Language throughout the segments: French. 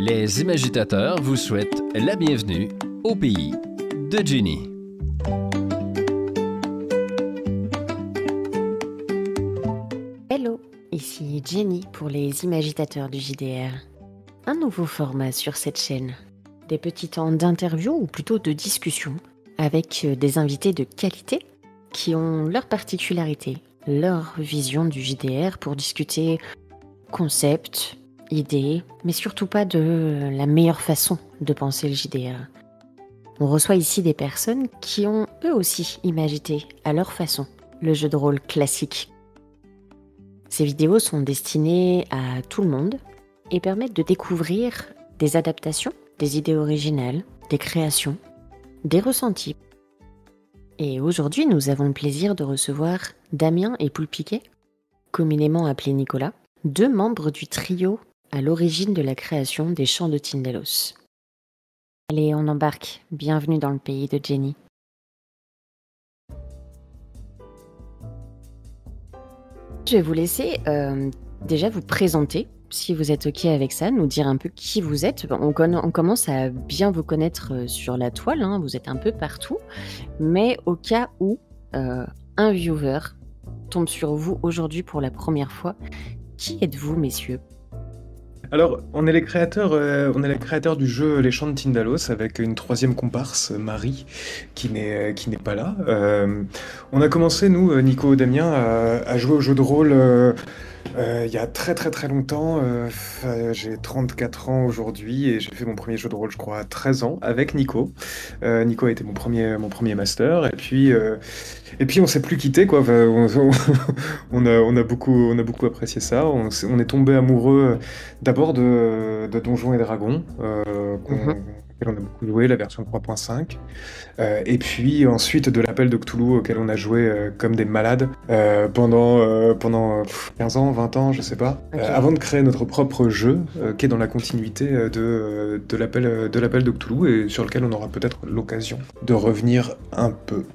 Les imagitateurs vous souhaitent la bienvenue au pays de Jenny. Hello, ici Jenny pour les imagitateurs du JDR. Un nouveau format sur cette chaîne. Des petits temps d'interview ou plutôt de discussion avec des invités de qualité qui ont leur particularité, leur vision du JDR pour discuter concepts, idées, mais surtout pas de la meilleure façon de penser le JDR. On reçoit ici des personnes qui ont eux aussi imagité à leur façon le jeu de rôle classique. Ces vidéos sont destinées à tout le monde et permettent de découvrir des adaptations, des idées originales, des créations, des ressentis. Et aujourd'hui, nous avons le plaisir de recevoir Damien et Poulpiquet, communément appelés Nicolas, deux membres du trio à l'origine de la création des Chants de Tindalos. Allez, on embarque. Bienvenue dans le pays de Jenny. Je vais vous laisser déjà vous présenter, si vous êtes OK avec ça, nous dire un peu qui vous êtes. On commence à bien vous connaître sur la toile, hein, vous êtes un peu partout, mais au cas où un viewer tombe sur vous aujourd'hui pour la première fois, qui êtes-vous, messieurs ? Alors, on est les créateurs du jeu Les Chants de Tindalos avec une troisième comparse, Marie, qui n'est pas là. On a commencé, nous, Nico et Damien, à jouer au jeu de rôle il y a très très très longtemps. J'ai 34 ans aujourd'hui et j'ai fait mon premier jeu de rôle, je crois, à 13 ans avec Nico. Nico a été mon premier master et puis on s'est plus quitté, quoi. Enfin, on a beaucoup apprécié ça. On est tombé amoureux d'abord de Donjons et Dragons, auquel on a beaucoup joué, la version 3.5. Et puis ensuite de l'Appel de Cthulhu, auquel on a joué comme des malades pendant 15 ans, 20 ans, je sais pas. Okay. Avant de créer notre propre jeu, qui est dans la continuité de l'Appel de Cthulhu, et sur lequel on aura peut-être l'occasion de revenir un peu.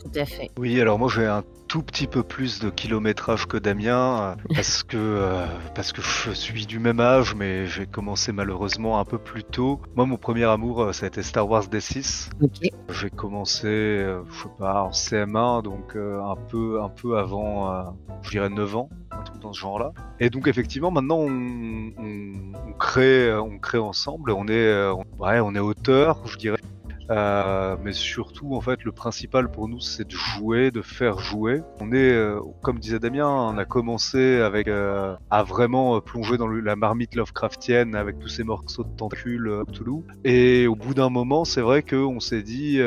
Tout à fait. Oui, alors moi j'ai un tout petit peu plus de kilométrage que Damien, parce que je suis du même âge, mais j'ai commencé malheureusement un peu plus tôt. Moi, mon premier amour, ça a été Star Wars D6. Ok. J'ai commencé, je sais pas, en CM1, donc un peu avant, je dirais 9 ans, un truc dans ce genre-là. Et donc effectivement, maintenant on crée ensemble. On est auteur, je dirais. Mais surtout, en fait, le principal pour nous, c'est de jouer, de faire jouer. On est, comme disait Damien, on a commencé avec à vraiment plonger dans la marmite Lovecraftienne avec tous ces morceaux de tentacules Cthulhu. Et au bout d'un moment, c'est vrai qu'on s'est dit,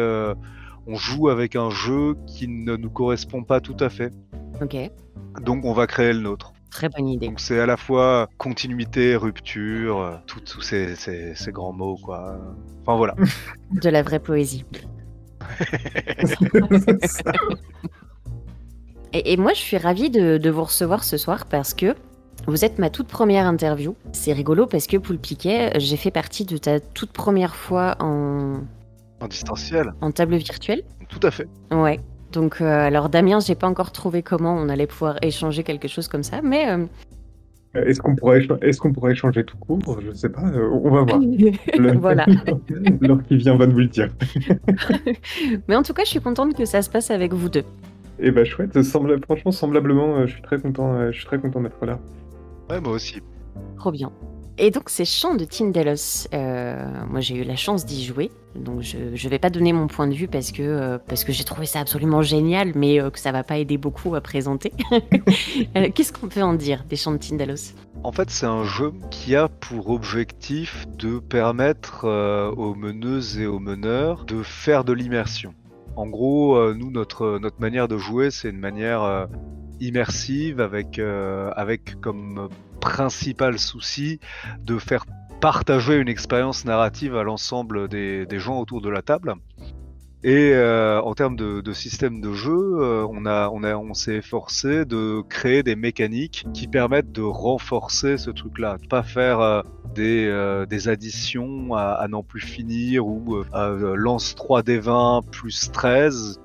on joue avec un jeu qui ne nous correspond pas tout à fait. Ok. Donc, on va créer le nôtre. Très bonne idée. Donc c'est à la fois continuité, rupture, tous ces grands mots, quoi. Enfin voilà. De la vraie poésie. Et moi, je suis ravie de vous recevoir ce soir parce que vous êtes ma toute première interview. C'est rigolo parce que Poulpiquet, j'ai fait partie de ta toute première fois en distanciel. En table virtuelle. Tout à fait. Ouais. Donc, alors Damien, j'ai pas encore trouvé comment on allait pouvoir échanger quelque chose comme ça, mais... Est-ce qu'on pourrait échanger tout court ? Je sais pas, on va voir. Voilà. L'heure qui vient va nous le dire. Mais en tout cas, je suis contente que ça se passe avec vous deux. Et bah chouette, franchement, semblablement, je suis très content d'être là. Ouais, moi aussi. Trop bien. Et donc, ces Chants de Tindalos, moi j'ai eu la chance d'y jouer, donc je vais pas donner mon point de vue parce que j'ai trouvé ça absolument génial, mais que ça va pas aider beaucoup à présenter. Qu'est-ce qu'on peut en dire des Chants de Tindalos ? En fait, c'est un jeu qui a pour objectif de permettre aux meneuses et aux meneurs de faire de l'immersion. En gros, nous, notre manière de jouer, c'est une manière immersive avec comme principal souci de faire partager une expérience narrative à l'ensemble des gens autour de la table. Et en termes de système de jeu, on s'est efforcé de créer des mécaniques qui permettent de renforcer ce truc-là, de pas faire des additions à n'en plus finir ou lance 3d20 plus 13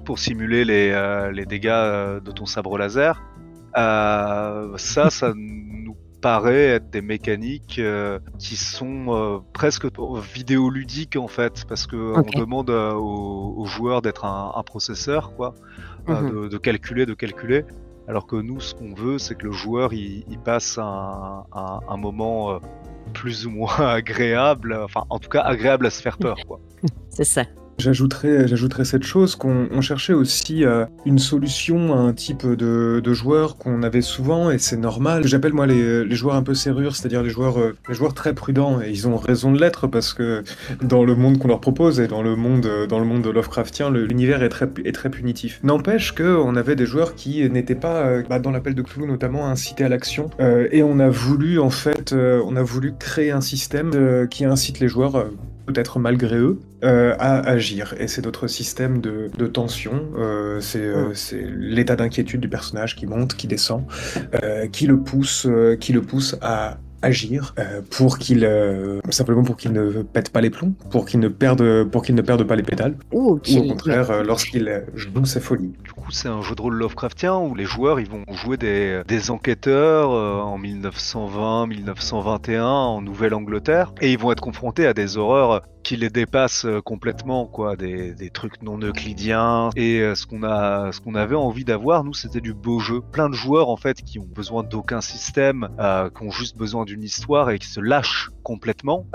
pour simuler les dégâts de ton sabre laser. Ça nous paraît être des mécaniques qui sont presque vidéoludiques en fait, parce que Ok. on demande aux joueurs d'être un processeur, quoi, Mhm. de calculer, alors que nous, ce qu'on veut, c'est que le joueur il passe un moment plus ou moins agréable, enfin en tout cas agréable à se faire peur, quoi. C'est ça. J'ajouterais cette chose qu'on cherchait aussi une solution à un type de joueur qu'on avait souvent, et c'est normal. J'appelle moi les joueurs un peu serrures, c'est-à-dire les joueurs très prudents, et ils ont raison de l'être parce que dans le monde qu'on leur propose et dans le monde de Lovecraftien, l'univers est très punitif. N'empêche qu'on avait des joueurs qui n'étaient pas, dans l'appel de Cthulhu notamment, incités à l'action, et on a voulu en fait, on a voulu créer un système qui incite les joueurs, peut-être malgré eux, à agir. Et c'est notre système de tension, c'est l'état d'inquiétude du personnage qui monte, qui descend, qui le pousse à agir simplement pour qu'il ne pète pas les plombs, pour qu'il ne perde pas les pédales, Ou ou au qu'il... contraire lorsqu'il joue sa folie. Du coup, c'est un jeu de rôle Lovecraftien où les joueurs ils vont jouer des enquêteurs en 1920-1921 en Nouvelle-Angleterre, et ils vont être confrontés à des horreurs qui les dépassent complètement, quoi, des trucs non euclidiens. Et ce qu'on avait envie d'avoir, nous, c'était du beau jeu. Plein de joueurs en fait qui ont besoin d'aucun système, qui ont juste besoin d'une histoire et qui se lâchent complètement.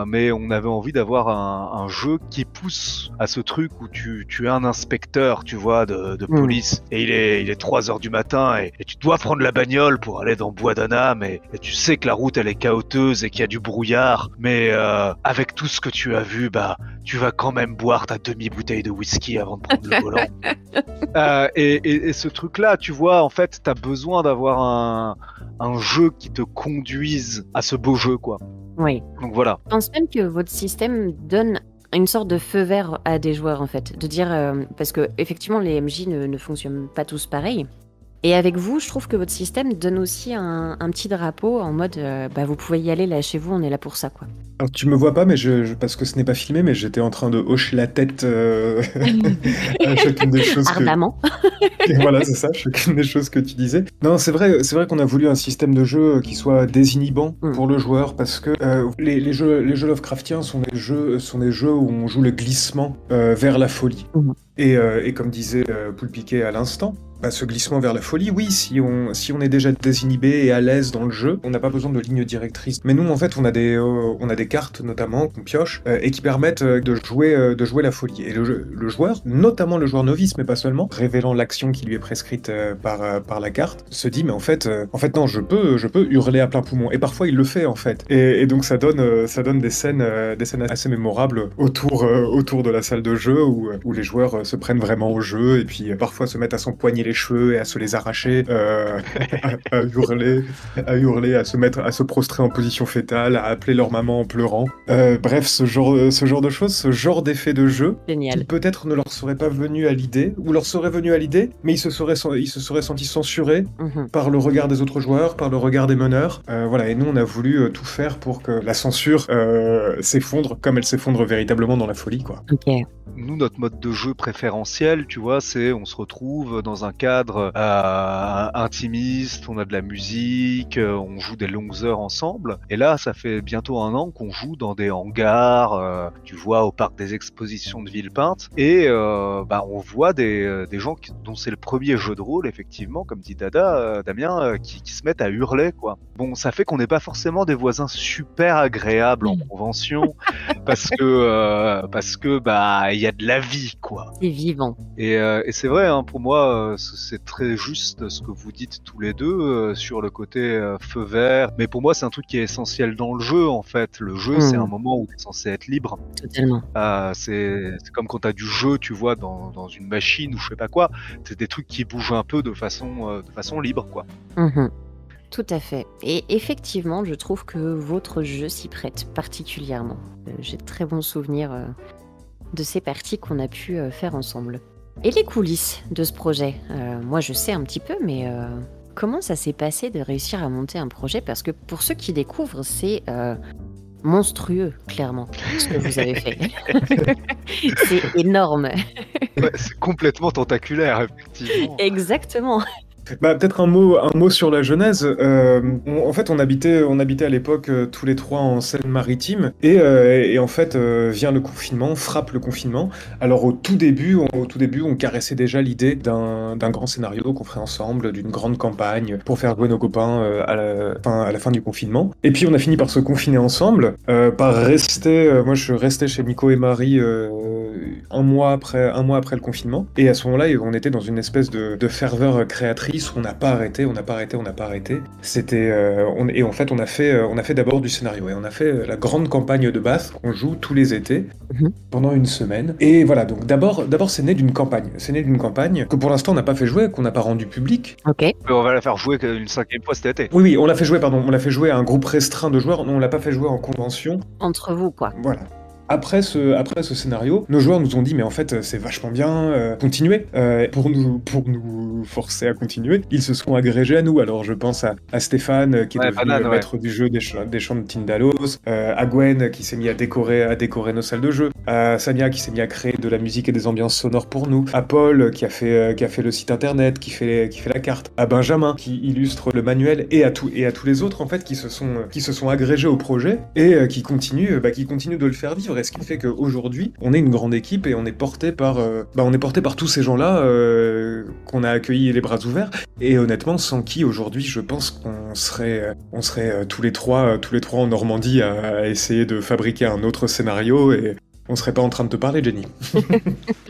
Mais on avait envie d'avoir un jeu qui pousse à ce truc où tu es un inspecteur, tu vois, de police, et il est 3h du matin et tu dois prendre la bagnole pour aller dans Bois d'Anam, et tu sais que la route elle est chaoteuse et qu'il y a du brouillard, mais avec tout ce que tu as vu, bah tu vas quand même boire ta demi-bouteille de whisky avant de prendre le volant. Et ce truc-là, tu vois, en fait, t'as besoin d'avoir un jeu qui te conduise à ce beau jeu, quoi. Oui. Donc voilà. Je pense même que votre système donne une sorte de feu vert à des joueurs, en fait. De dire... parce que effectivement, les MJ ne fonctionnent pas tous pareil. Et avec vous, je trouve que votre système donne aussi un petit drapeau en mode vous pouvez y aller, là, chez vous, on est là pour ça, quoi. Alors tu me vois pas, mais parce que ce n'est pas filmé, mais j'étais en train de hocher la tête à chacune des choses Ardemment. Et voilà, c'est ça, chacune des choses que tu disais. Non, c'est vrai qu'on a voulu un système de jeu qui soit désinhibant pour le joueur, parce que les jeux Lovecraftiens sont des jeux où on joue le glissement vers la folie. Et comme disait Poulpiquet à l'instant, ce glissement vers la folie, oui, si on est déjà désinhibé et à l'aise dans le jeu, on n'a pas besoin de ligne directrice. Mais nous, en fait, on a des cartes notamment qu'on pioche et qui permettent de jouer la folie. Et le joueur, notamment le joueur novice, mais pas seulement, révélant l'action qui lui est prescrite par la carte, se dit mais en fait non, je peux hurler à plein poumon. Et parfois il le fait en fait. Et donc ça donne des scènes assez mémorables autour de la salle de jeu où les joueurs se prennent vraiment au jeu et puis parfois se mettent à s'empoigner les cheveux et à se les arracher, à hurler, à se prostrer en position fétale, à appeler leur maman en pleurant. Bref, ce genre de choses, ce genre d'effet de jeu, Génial. qui peut-être ne leur serait pas venu à l'idée, ou leur serait venu à l'idée, mais ils se seraient sentis censurés par le regard des autres joueurs, par le regard des meneurs. Voilà, et nous on a voulu tout faire pour que la censure s'effondre comme elle s'effondre véritablement dans la folie, quoi. Ok. Nous, notre mode de jeu préférentiel, tu vois, c'est on se retrouve dans un cadre intimiste, on a de la musique, on joue des longues heures ensemble. Et là, ça fait bientôt 1 an qu'on joue dans des hangars, tu vois, au parc des expositions de Villepinte. Et on voit des gens dont c'est le premier jeu de rôle, effectivement, comme dit Damien, qui se mettent à hurler, quoi. Bon, ça fait qu'on n'est pas forcément des voisins super agréables en convention, parce que il y a de la vie, quoi. C'est vivant. Et c'est vrai, hein, pour moi, c'est très juste ce que vous dites tous les deux sur le côté feu vert. Mais pour moi, c'est un truc qui est essentiel dans le jeu, en fait. Le jeu, c'est un moment où tu es censé être libre. Totalement. C'est comme quand tu as du jeu, tu vois, dans une machine ou je sais pas quoi. C'est des trucs qui bougent un peu de façon libre, quoi. Tout à fait. Et effectivement, je trouve que votre jeu s'y prête particulièrement. J'ai de très bons souvenirs de ces parties qu'on a pu faire ensemble. Et les coulisses de ce projet, moi je sais un petit peu, mais comment ça s'est passé de réussir à monter un projet? Parce que pour ceux qui découvrent, c'est monstrueux, clairement, ce que vous avez fait. C'est énorme. Ouais, c'est complètement tentaculaire, effectivement. Exactement. Peut-être un mot sur la genèse. En fait, on habitait à l'époque tous les trois en Seine-Maritime, et en fait vient le confinement, frappe le confinement. Alors au tout début, on caressait déjà l'idée d'un grand scénario qu'on ferait ensemble, d'une grande campagne pour faire jouer nos copains à la fin du confinement. Et puis on a fini par se confiner ensemble, par rester. Moi, je suis resté chez Nico et Marie un mois après le confinement. Et à ce moment-là, on était dans une espèce de ferveur créatrice où on n'a pas arrêté, on n'a pas arrêté, on n'a pas arrêté. Et en fait, on a fait d'abord du scénario et on a fait la grande campagne de Bath qu'on joue tous les étés Mhm. pendant une semaine. Et voilà, donc d'abord, c'est né d'une campagne. C'est né d'une campagne que pour l'instant on n'a pas fait jouer, qu'on n'a pas rendu public. Ok. On va la faire jouer une 5e fois cet été. Oui, on l'a fait jouer, pardon, on l'a fait jouer à un groupe restreint de joueurs. Non, on l'a pas fait jouer en convention. Entre vous, quoi. Voilà. Après ce scénario, nos joueurs nous ont dit mais en fait c'est vachement bien, continuez. Pour nous forcer à continuer, ils se sont agrégés à nous. Alors je pense à Stéphane qui est devenu Banane, maître du jeu des champs de Tindalos, à Gwen qui s'est mis à décorer nos salles de jeu, à Samia qui s'est mis à créer de la musique et des ambiances sonores pour nous, à Paul qui a fait le site internet, qui fait la carte, à Benjamin qui illustre le manuel et à tous les autres en fait qui se sont agrégés au projet et qui continuent de le faire vivre. Et ce qui fait qu'aujourd'hui, on est une grande équipe et on est porté par tous ces gens-là qu'on a accueillis les bras ouverts. Et honnêtement, sans qui aujourd'hui, je pense qu'on serait tous les trois en Normandie à essayer de fabriquer un autre scénario et on serait pas en train de te parler, Jenny.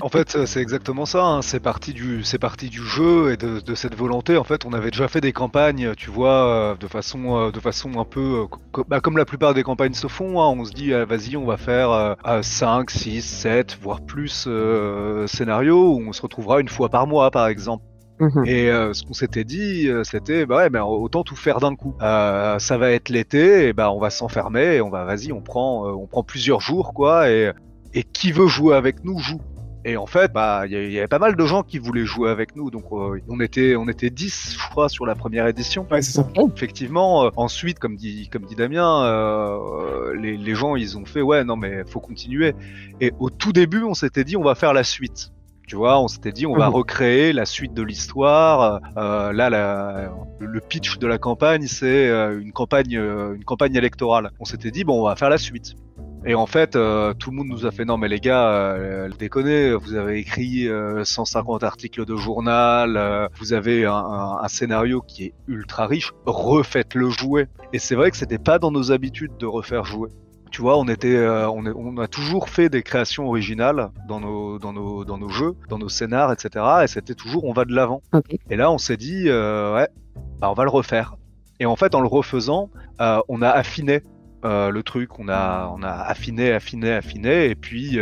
En fait, c'est exactement ça, hein. C'est parti du jeu et de cette volonté. En fait, on avait déjà fait des campagnes, tu vois, de façon un peu comme la plupart des campagnes se font, hein. On se dit, vas-y, on va faire 5, 6, 7, voire plus scénarios où on se retrouvera une fois par mois, par exemple. Mhm. Et ce qu'on s'était dit, c'était autant tout faire d'un coup. Ça va être l'été, et on va s'enfermer, et on prend plusieurs jours, quoi, et qui veut jouer avec nous joue. Et en fait, il y avait pas mal de gens qui voulaient jouer avec nous, donc on était 10, je crois, sur la première édition. Ouais, c'est ça. Ok. Effectivement, ensuite, comme dit Damien, les gens ils ont fait ouais, non mais faut continuer. Et au tout début, on s'était dit on va faire la suite. Tu vois, on s'était dit on va recréer la suite de l'histoire. Le pitch de la campagne, c'est une campagne électorale. On s'était dit bon, on va faire la suite. Et en fait, tout le monde nous a fait non mais les gars, déconnez, vous avez écrit 150 articles de journal, vous avez un scénario qui est ultra riche, refaites-le jouer. Et c'est vrai que c'était pas dans nos habitudes de refaire jouer. Tu vois, on a toujours fait des créations originales dans nos jeux, dans nos scénars, etc. Et c'était toujours on va de l'avant. Ok. Et là, on s'est dit on va le refaire. Et en fait, en le refaisant, on a affiné le truc, on a affiné, et puis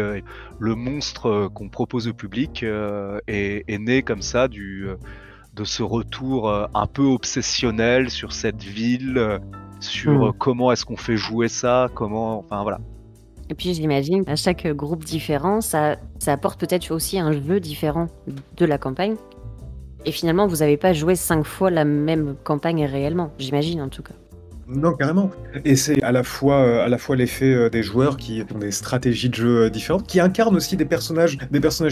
le monstre qu'on propose au public est né comme ça de ce retour un peu obsessionnel sur cette ville. Sur comment est-ce qu'on fait jouer ça, enfin voilà. Et puis j'imagine à chaque groupe différent, ça apporte peut-être aussi un jeu différent de la campagne. Et finalement, vous n'avez pas joué 5 fois la même campagne réellement, j'imagine en tout cas. Non, carrément. Et c'est à la fois l'effet des joueurs qui ont des stratégies de jeu différentes, qui incarnent aussi des personnages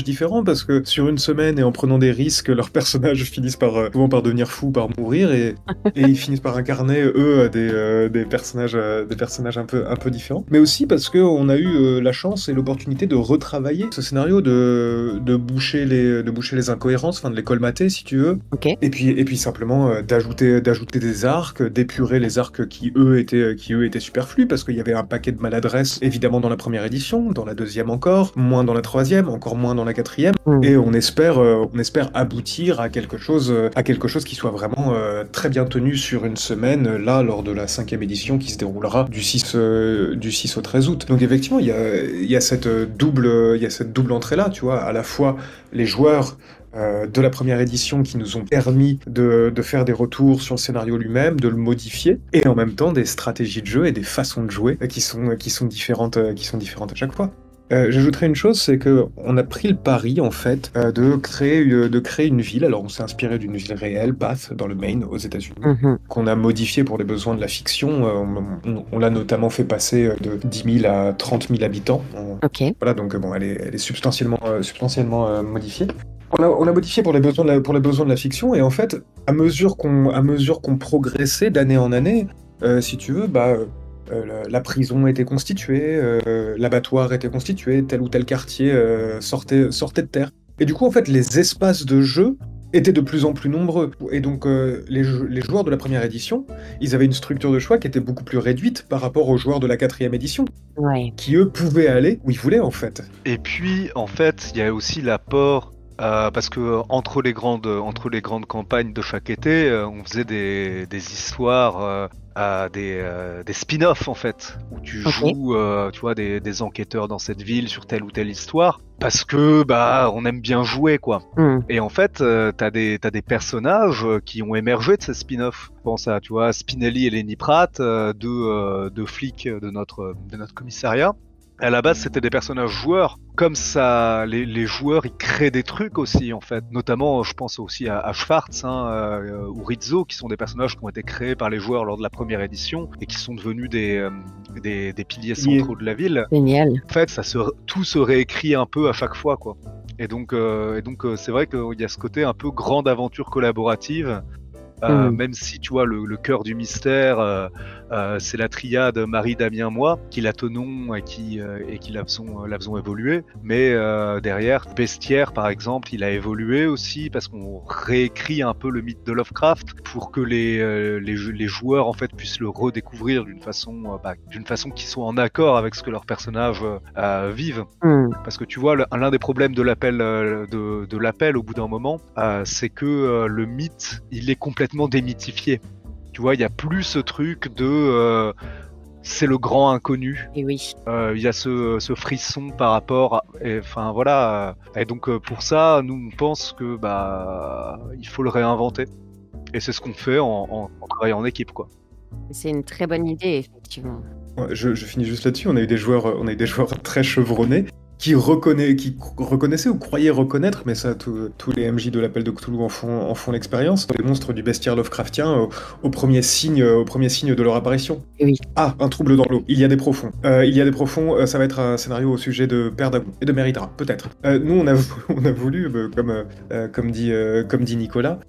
différents, parce que sur une semaine et en prenant des risques, leurs personnages finissent souvent par devenir fous, par mourir, et ils finissent par incarner eux des personnages un peu différents. Mais aussi parce que on a eu la chance et l'opportunité de retravailler ce scénario, de boucher les incohérences, enfin de les colmater si tu veux. Ok. Et puis simplement d'ajouter des arcs, d'épurer les arcs qui eux étaient superflus parce qu'il y avait un paquet de maladresses évidemment dans la première édition, dans la deuxième encore, moins dans la troisième, encore moins dans la quatrième, et on espère aboutir à quelque chose qui soit vraiment très bien tenu sur une semaine là lors de la 5e édition qui se déroulera du 6 au 13 août. Donc effectivement il y a cette double entrée là, tu vois, à la fois les joueurs de la première édition qui nous ont permis de faire des retours sur le scénario lui-même, de le modifier, et en même temps des stratégies de jeu et des façons de jouer qui sont différentes à chaque fois. J'ajouterais une chose, c'est que on a pris le pari en fait de créer une ville. Alors on s'est inspiré d'une ville réelle, Bath, dans le Maine, aux États-Unis, qu'on a modifiée pour les besoins de la fiction. On l'a notamment fait passer de 10 000 à 30 000 habitants. Ok. Voilà, donc bon, elle est substantiellement modifiée. On a modifié pour les besoins de la fiction, et en fait, à mesure qu'on progressait d'année en année, si tu veux, la prison était constituée, l'abattoir était constitué, tel ou tel quartier sortait de terre. Et du coup, en fait, les espaces de jeu étaient de plus en plus nombreux. Et donc, les joueurs de la première édition, ils avaient une structure de choix qui était beaucoup plus réduite par rapport aux joueurs de la quatrième édition, Ouais. qui eux pouvaient aller où ils voulaient, en fait. Et puis, en fait, il y a aussi l'apport, parce que entre les grandes campagnes de chaque été, on faisait des histoires, des spin-offs en fait, où tu Ok. joues, tu vois, des enquêteurs dans cette ville sur telle ou telle histoire, parce que bah on aime bien jouer quoi. Hmm. Et en fait, t'as des personnages qui ont émergé de ces spin-offs. Je pense à, tu vois, Spinelli et Lenny Pratt, deux flics de notre commissariat. À la base, c'était des personnages joueurs. Comme ça, les joueurs, ils créent des trucs aussi, en fait. Notamment, je pense aussi à Schwartz ou Rizzo, qui sont des personnages qui ont été créés par les joueurs lors de la première édition et qui sont devenus des piliers centraux de la ville. Génial. En fait, tout se réécrit un peu à chaque fois, quoi. Et donc, c'est vrai qu'il y a ce côté un peu grande aventure collaborative. Même si tu vois le cœur du mystère, c'est la triade Marie, Damien, moi qui la tenons et qui la faisons évoluer. Mais derrière, Bestiaire par exemple, il a évolué aussi parce qu'on réécrit un peu le mythe de Lovecraft pour que les joueurs en fait puissent le redécouvrir d'une façon qui soit en accord avec ce que leurs personnages vivent. Parce que tu vois, l'un des problèmes de l'appel de l'appel au bout d'un moment, c'est que le mythe, il est complètement démythifié. Tu vois, il y a plus ce truc de c'est le grand inconnu. Et oui. Il y a ce frisson par rapport, enfin voilà. Et donc pour ça, nous on pense que il faut le réinventer. Et c'est ce qu'on fait en travaillant en équipe, quoi. C'est une très bonne idée, effectivement. Ouais, je finis juste là-dessus. On a eu des joueurs très chevronnés qui reconnaissaient ou croyaient reconnaître, mais ça, tous les MJ de l'appel de Cthulhu en font l'expérience. Les monstres du bestiaire Lovecraftien au premier signe de leur apparition. Oui. Ah, un trouble dans l'eau. Il y a des profonds. Ça va être un scénario au sujet de Père Dagon et de Mérida, peut-être. Nous, on a voulu, comme dit Nicolas,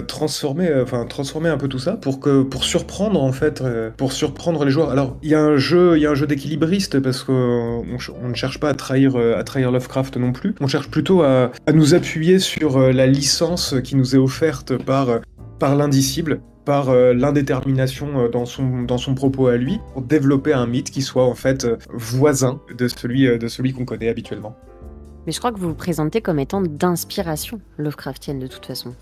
transformer un peu tout ça pour surprendre en fait, pour surprendre les joueurs. Alors il y a un jeu d'équilibriste parce qu'on ne cherche pas à trahir Lovecraft non plus. On cherche plutôt à nous appuyer sur la licence qui nous est offerte par l'indicible, par l'indétermination dans son propos à lui, pour développer un mythe qui soit en fait voisin de celui qu'on connaît habituellement. Mais je crois que vous vous présentez comme étant d'inspiration Lovecraftienne de toute façon.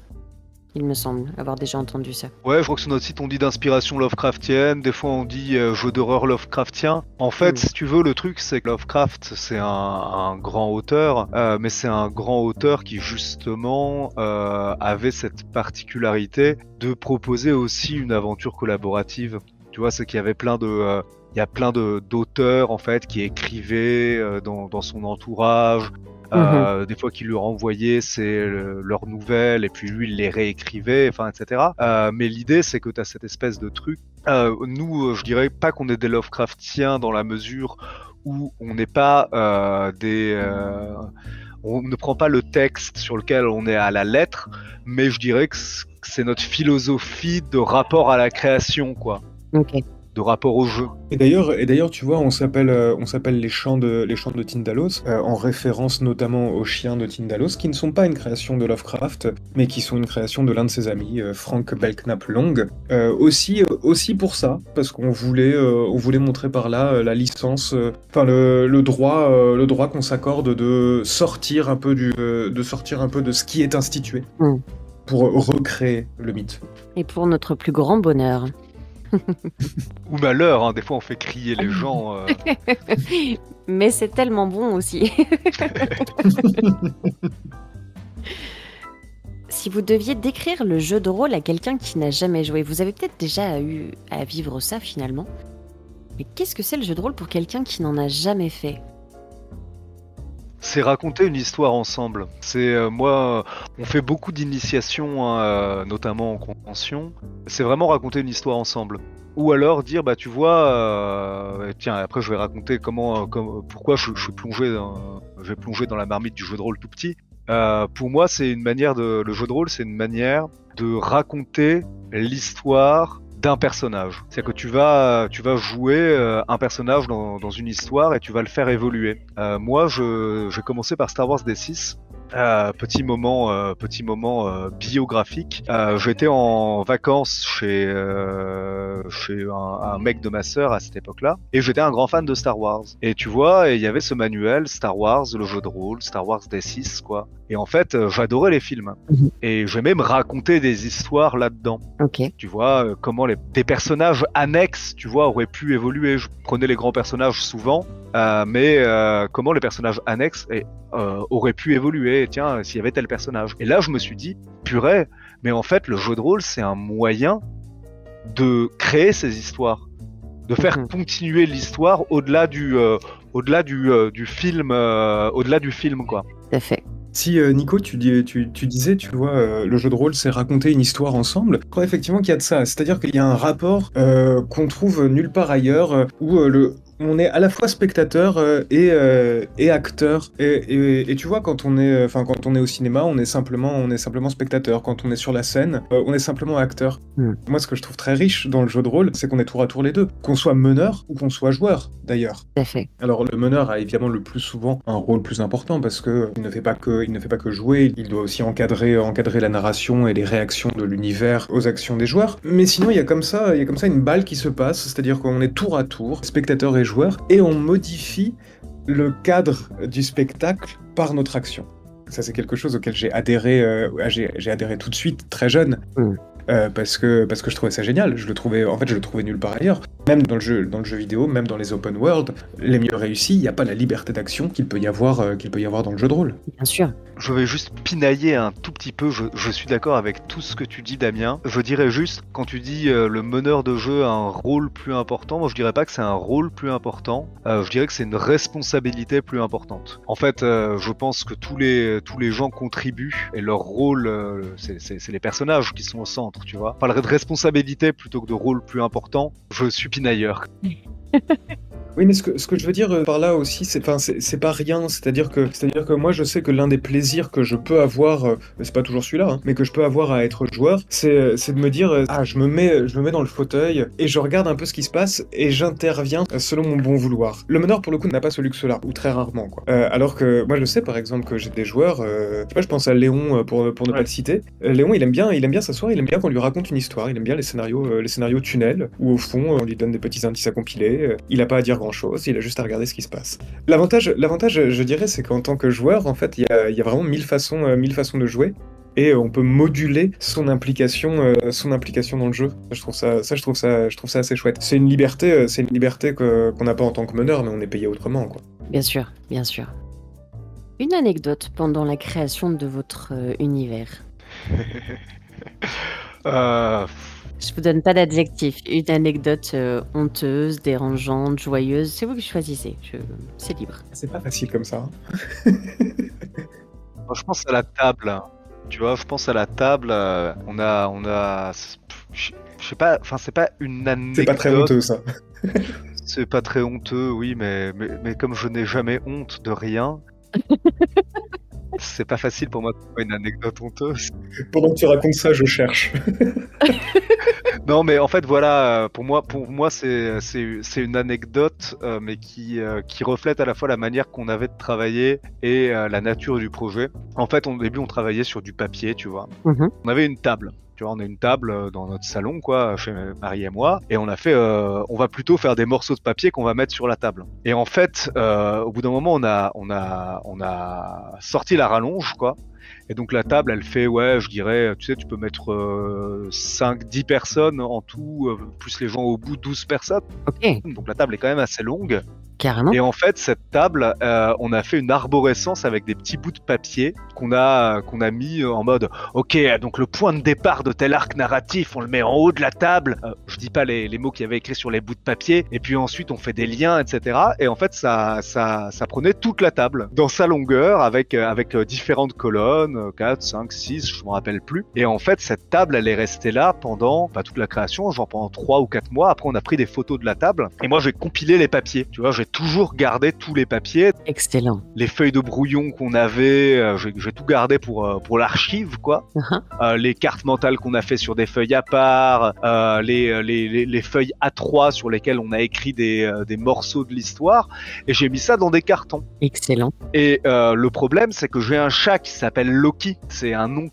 Il me semble avoir déjà entendu ça. Ouais, je crois que sur notre site on dit d'inspiration Lovecraftienne, des fois on dit jeu d'horreur Lovecraftien. En fait, si tu veux, le truc c'est que Lovecraft c'est un grand auteur, mais c'est un grand auteur qui justement avait cette particularité de proposer aussi une aventure collaborative. Tu vois, c'est qu'il y avait il y a plein d'auteurs en fait qui écrivaient dans son entourage. Des fois qu'il lui renvoyait leurs nouvelles et puis lui il les réécrivait, enfin etc. Mais l'idée c'est que tu as cette espèce de truc. Nous, je dirais pas qu'on est des Lovecraftiens dans la mesure où on n'est pas on ne prend pas le texte sur lequel on est à la lettre, mais je dirais que c'est notre philosophie de rapport à la création, quoi. Ok. De rapport au jeu. Et d'ailleurs, tu vois, on s'appelle les chants de Tindalos, en référence notamment aux chiens de Tindalos, qui ne sont pas une création de Lovecraft, mais qui sont une création de l'un de ses amis, Frank Belknap Long. Aussi pour ça, parce qu'on voulait montrer par là la licence, le droit qu'on s'accorde de sortir un peu de ce qui est institué, pour recréer le mythe. Et pour notre plus grand bonheur. Ou malheur, hein, des fois on fait crier les gens. Mais c'est tellement bon aussi. Si vous deviez décrire le jeu de rôle à quelqu'un qui n'a jamais joué, vous avez peut-être déjà eu à vivre ça finalement. Mais qu'est-ce que c'est le jeu de rôle pour quelqu'un qui n'en a jamais fait ? C'est raconter une histoire ensemble. Moi, on fait beaucoup d'initiations, hein, notamment en convention. C'est vraiment raconter une histoire ensemble. Ou alors dire, tu vois, tiens, après je vais raconter pourquoi je vais plonger dans la marmite du jeu de rôle tout petit. Pour moi, le jeu de rôle, c'est une manière de raconter l'histoire d'un personnage. C'est-à-dire que tu vas jouer un personnage dans une histoire et tu vas le faire évoluer. Moi, j'ai commencé par Star Wars D6. Petit moment biographique. J'étais en vacances chez un mec de ma sœur à cette époque-là, et j'étais un grand fan de Star Wars. Et tu vois, il y avait ce manuel Star Wars, le jeu de rôle, Star Wars D6, quoi. Et en fait, j'adorais les films. Et j'aimais me raconter des histoires là-dedans. Ok. Tu vois, comment des personnages annexes, tu vois, auraient pu évoluer. Je prenais les grands personnages souvent, mais comment les personnages annexes auraient pu évoluer, tiens, s'il y avait tel personnage. Et là, je me suis dit, purée, mais en fait, le jeu de rôle, c'est un moyen de créer ces histoires, de faire continuer l'histoire au-delà du film, quoi. Tout à fait. Si Nico, tu disais, tu vois, le jeu de rôle, c'est raconter une histoire ensemble. Je crois effectivement qu'il y a de ça. C'est-à-dire qu'il y a un rapport qu'on trouve nulle part ailleurs, où on est à la fois spectateur et acteur. Et tu vois, quand on est au cinéma, on est simplement spectateur. Quand on est sur la scène, on est simplement acteur. Moi, ce que je trouve très riche dans le jeu de rôle, c'est qu'on est tour à tour les deux. Qu'on soit meneur ou qu'on soit joueur, d'ailleurs. Tout à fait. Alors, le meneur a évidemment le plus souvent un rôle plus important parce que il ne fait pas que jouer, il doit aussi encadrer la narration et les réactions de l'univers aux actions des joueurs. Mais sinon, il y a comme ça une balle qui se passe, c'est-à-dire qu'on est tour à tour, spectateur et joueur, et on modifie le cadre du spectacle par notre action. Ça, c'est quelque chose auquel j'ai adhéré tout de suite, très jeune. Parce que je trouvais ça génial. Je le trouvais nulle part ailleurs. Même dans le jeu vidéo, même dans les open world, les mieux réussis, il n'y a pas la liberté d'action qu'il peut y avoir dans le jeu de rôle. Bien sûr. Je vais juste pinailler un tout petit peu, je suis d'accord avec tout ce que tu dis, Damien. Je dirais juste, quand tu dis le meneur de jeu a un rôle plus important, moi je dirais pas que c'est un rôle plus important, je dirais que c'est une responsabilité plus importante. En fait, je pense que tous les gens contribuent, et leur rôle, c'est les personnages qui sont au centre, tu vois. Je parlerais de responsabilité plutôt que de rôle plus important, je suis pinailleur. Oui, mais ce que je veux dire par là aussi, c'est pas rien. C'est-à-dire que moi, je sais que l'un des plaisirs que je peux avoir, c'est pas toujours celui-là, hein, mais que je peux avoir à être joueur, c'est de me dire, je me mets dans le fauteuil et je regarde un peu ce qui se passe et j'interviens selon mon bon vouloir. Le meneur, pour le coup, n'a pas ce luxe-là, ou très rarement, quoi. Alors que moi, je sais, par exemple, que j'ai des joueurs, je sais pas, je pense à Léon pour ne pas le citer. Léon, il aime bien s'asseoir, il aime bien qu'on lui raconte une histoire, il aime bien les scénarios tunnels, où au fond, on lui donne des petits indices à compiler, il a pas à dire grand-chose, il a juste à regarder ce qui se passe. L'avantage, je dirais, c'est qu'en tant que joueur, en fait, il y a vraiment mille façons de jouer, et on peut moduler son implication dans le jeu. Je trouve ça assez chouette. C'est une liberté qu'on n'a pas en tant que meneur, mais on est payé autrement, quoi. Bien sûr, bien sûr. Une anecdote pendant la création de votre univers. Je vous donne pas d'adjectif. Une anecdote honteuse, dérangeante, joyeuse. C'est vous qui choisissez. C'est libre. C'est pas facile comme ça. Hein. Moi, je pense à la table. Tu vois, je pense à la table. On a. Je sais pas. Enfin, c'est pas une anecdote. C'est pas très honteux, ça. C'est pas très honteux, oui, mais comme je n'ai jamais honte de rien. C'est pas facile pour moi de trouver une anecdote honteuse. Pendant que tu racontes ça, je cherche. Non, mais en fait, voilà, pour moi, c'est une anecdote, mais qui reflète à la fois la manière qu'on avait de travailler et la nature du projet. En fait, au début, on travaillait sur du papier, tu vois. On avait une table. Tu vois, on a une table dans notre salon, quoi, chez Marie et moi, et on va plutôt faire des morceaux de papier qu'on va mettre sur la table. Et en fait, au bout d'un moment, on a sorti la rallonge, quoi. Et donc la table, elle fait, je dirais, tu sais, tu peux mettre 5-10 personnes en tout, plus les gens au bout, 12 personnes. Ok. Donc la table est quand même assez longue. Carrément. Et en fait, cette table, on a fait une arborescence avec des petits bouts de papier qu'on a mis en mode, ok, donc le point de départ de tel arc narratif, on le met en haut de la table. Je dis pas les mots qu'il y avait écrits sur les bouts de papier. Et puis ensuite, on fait des liens, etc. Et en fait, ça prenait toute la table dans sa longueur avec différentes colonnes. personnes, 4, 5, 6, je me rappelle plus. Et en fait, cette table, elle est restée là pendant toute la création, genre pendant 3 ou 4 mois. Après, on a pris des photos de la table. Et moi, j'ai compilé les papiers. Tu vois, j'ai toujours gardé tous les papiers. Excellent. Les feuilles de brouillon qu'on avait, j'ai tout gardé pour l'archive, quoi. Les cartes mentales qu'on a fait sur des feuilles à part, les feuilles A3 sur lesquelles on a écrit des morceaux de l'histoire. Et j'ai mis ça dans des cartons. Excellent. Et le problème, c'est que j'ai un chat qui s'appelle Loki. C'est un nom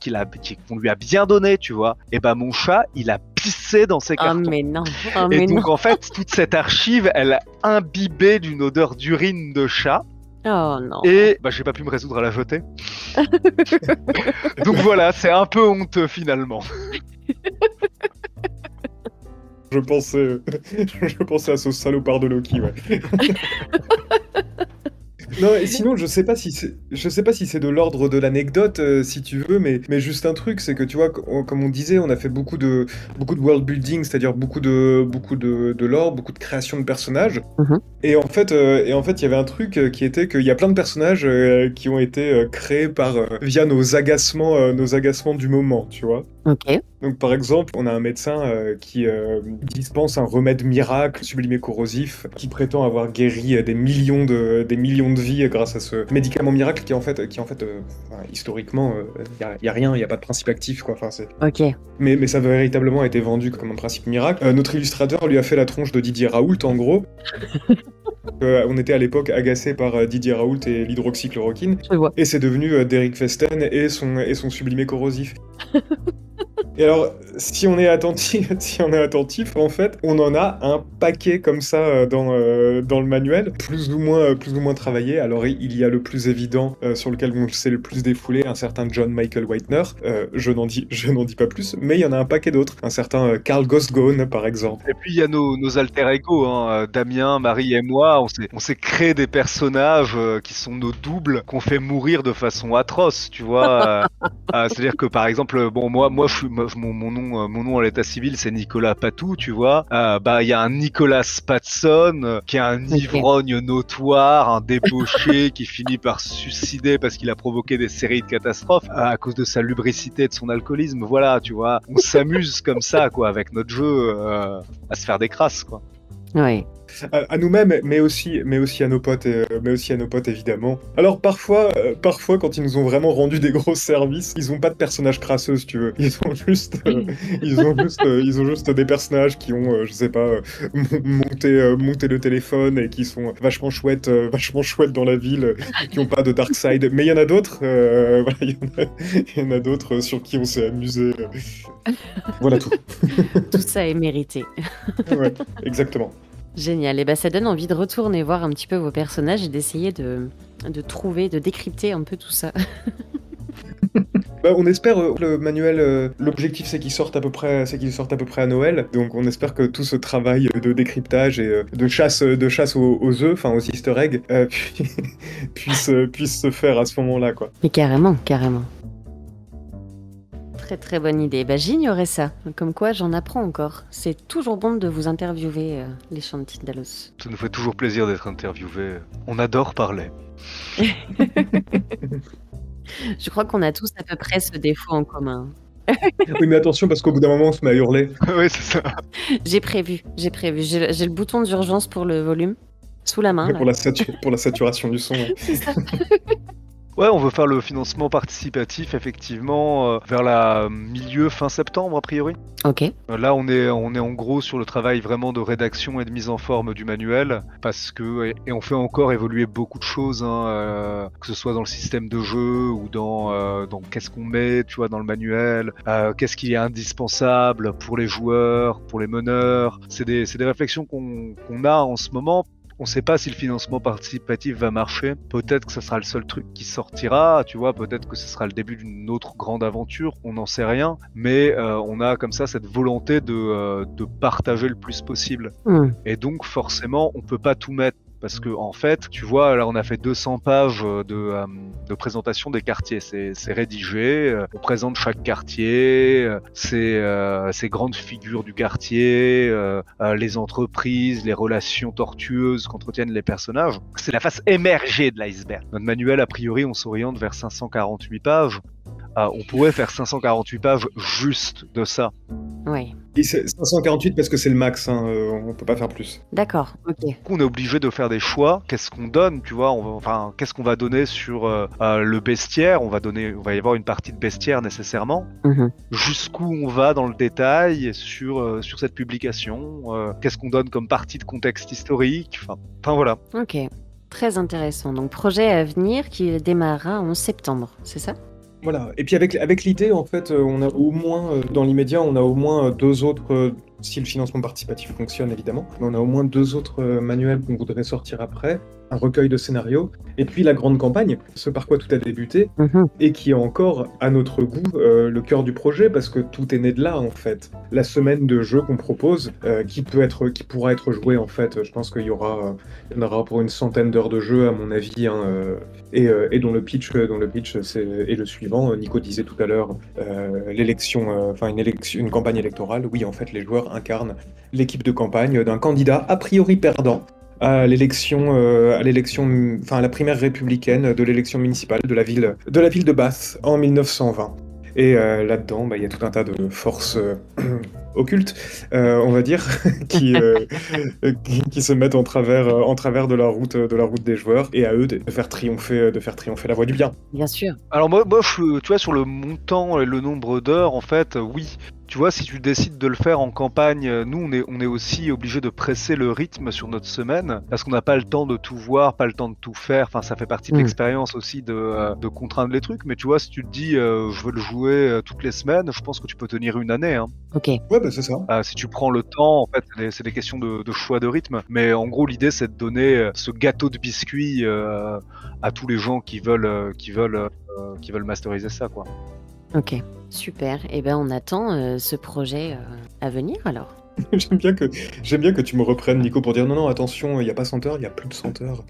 qu'on lui a bien donné, tu vois. Et ben mon chat, il a pissé dans ses cartons. Oh mais non. Et donc en fait, toute cette archive, elle a imbibé d'une odeur d'urine de chat. Oh non. Et j'ai pas pu me résoudre à la jeter. Donc voilà, c'est un peu honteux finalement. Je pensais à ce salopard de Loki, ouais. Non, et sinon, je sais pas si c'est de l'ordre de l'anecdote, si tu veux, mais juste un truc, c'est que tu vois, comme on disait, on a fait beaucoup de world building, c'est-à-dire beaucoup de lore, beaucoup de création de personnages. Et en fait, il y avait un truc qui était qu'il y a plein de personnages qui ont été créés via nos agacements du moment, tu vois. Ok. Donc par exemple, on a un médecin qui dispense un remède miracle sublimé corrosif qui prétend avoir guéri des millions de vies grâce à ce médicament miracle qui en fait historiquement il y a rien, il y a pas de principe actif quoi. Enfin c'est. Ok. Mais ça a véritablement été vendu comme un principe miracle. Notre illustrateur lui a fait la tronche de Didier Raoult en gros. On était à l'époque agacés par Didier Raoult et l'hydroxychloroquine. Je vois. Et c'est devenu Derek Festen et son sublimé corrosif. Et alors, si on est attentif, en fait, on en a un paquet comme ça dans le manuel, plus ou moins travaillé. Alors, il y a le plus évident, sur lequel on s'est le plus défoulé, un certain John Michael Whitener. Je n'en dis pas plus, mais il y en a un paquet d'autres. Un certain Carl Gostgone, par exemple. Et puis, il y a nos alter ego, hein. Damien, Marie et moi, on s'est créé des personnages qui sont nos doubles, qu'on fait mourir de façon atroce, tu vois. C'est-à-dire que, par exemple, moi, mon nom à l'état civil, c'est Nicolas Patou, tu vois. Il y a un Nicolas Spatson qui est un ivrogne notoire, un débauché qui finit par se suicider parce qu'il a provoqué des séries de catastrophes à cause de sa lubricité et de son alcoolisme. Voilà, tu vois. On s'amuse comme ça, quoi, avec notre jeu, à se faire des crasses, quoi. Oui. À nous-mêmes, mais aussi à nos potes, évidemment. Alors parfois, quand ils nous ont vraiment rendu des gros services, ils ont pas de personnages crasseux, si tu veux. Ils ont juste des personnages qui ont, je sais pas, monté le téléphone et qui sont vachement chouettes dans la ville, qui ont pas de dark side. Mais il y en a d'autres, il y en a d'autres sur qui on s'est amusé. Voilà tout. Tout ça est mérité. Ouais, exactement. Génial. Et ça donne envie de retourner voir un petit peu vos personnages et d'essayer de trouver, de décrypter un peu tout ça. On espère le manuel. L'objectif c'est qu'il sorte à peu près à Noël. Donc on espère que tout ce travail de décryptage et de chasse aux œufs, enfin aux Easter eggs, puisse se faire à ce moment-là, quoi. Mais carrément. Très très bonne idée. J'ignorais ça. Comme quoi, j'en apprends encore. C'est toujours bon de vous interviewer, les chants de Tindalos. Ça nous fait toujours plaisir d'être interviewés. On adore parler. Je crois qu'on a tous à peu près ce défaut en commun. Oui, mais attention, parce qu'au bout d'un moment, on se met à hurler. Oui, c'est ça. J'ai prévu. J'ai le bouton d'urgence pour le volume sous la main. Pour la saturation du son. Ouais. C'est ça. Ouais, on veut faire le financement participatif, effectivement, vers la fin septembre, a priori. Ok. Là, on est en gros sur le travail vraiment de rédaction et de mise en forme du manuel, parce que, et on fait encore évoluer beaucoup de choses, hein, que ce soit dans le système de jeu ou dans qu'est-ce qu'on met, tu vois, dans le manuel, qu'est-ce qui est indispensable pour les joueurs, pour les meneurs. C'est des réflexions qu'on a en ce moment. On ne sait pas si le financement participatif va marcher. Peut-être que ce sera le seul truc qui sortira, tu vois. Peut-être que ce sera le début d'une autre grande aventure. On n'en sait rien. Mais on a comme ça cette volonté de partager le plus possible. Et donc forcément, on peut pas tout mettre. Parce que en fait, tu vois, là on a fait 200 pages de présentation des quartiers. C'est rédigé, on présente chaque quartier, ces grandes figures du quartier, les entreprises, les relations tortueuses qu'entretiennent les personnages. C'est la face émergée de l'iceberg. Notre manuel, a priori, on s'oriente vers 548 pages. on pourrait faire 548 pages juste de ça. Ouais. Et c'est 548 parce que c'est le max, hein, on peut pas faire plus. D'accord, ok. Du coup, on est obligé de faire des choix. Qu'est-ce qu'on donne, tu vois, qu'est-ce qu'on va donner sur le bestiaire? On va y avoir une partie de bestiaire nécessairement. Mhm. Jusqu'où on va dans le détail sur cette publication? Qu'est-ce qu'on donne comme partie de contexte historique? Enfin voilà. Ok, très intéressant. Donc projet à venir qui démarrera en septembre, c'est ça? Voilà. Et puis avec l'idée, en fait, on a au moins, dans l'immédiat, on a au moins deux autres, si le financement participatif fonctionne évidemment, mais on a au moins deux autres manuels qu'on voudrait sortir après, un recueil de scénarios, et puis la grande campagne, ce par quoi tout a débuté, et qui est encore, à notre goût, le cœur du projet, parce que tout est né de là, en fait. La semaine de jeu qu'on propose, qui pourra être jouée, en fait, je pense qu'il y en aura pour une centaine d'heures de jeu, à mon avis, hein, et dont le pitch est le suivant. Nico disait tout à l'heure, une campagne électorale. Oui, en fait, les joueurs incarnent l'équipe de campagne d'un candidat a priori perdant à la primaire républicaine de l'élection municipale de la ville de Bath en 1920. Et là-dedans, il y a tout un tas de forces occultes, on va dire, qui se mettent en travers de la route des joueurs, et à eux de faire triompher la voie du bien. Bien sûr. Alors moi, tu vois, sur le montant et le nombre d'heures, en fait, oui. Tu vois, si tu décides de le faire en campagne, nous, on est aussi obligé de presser le rythme sur notre semaine, parce qu'on n'a pas le temps de tout voir, pas le temps de tout faire. Enfin, ça fait partie de l'expérience aussi de contraindre les trucs. Mais tu vois, si tu te dis, je veux le jouer toutes les semaines, je pense que tu peux tenir une année. Hein. Ok. Ouais, c'est ça. Si tu prends le temps, en fait, c'est des questions de choix de rythme. Mais en gros, l'idée, c'est de donner ce gâteau de biscuits à tous les gens qui veulent masteriser ça, quoi. Ok, super. Et ben on attend ce projet à venir alors. J'aime bien que tu me reprennes, Nico, pour dire non, attention, il n'y a pas 100 heures, il y a plus de 100 heures.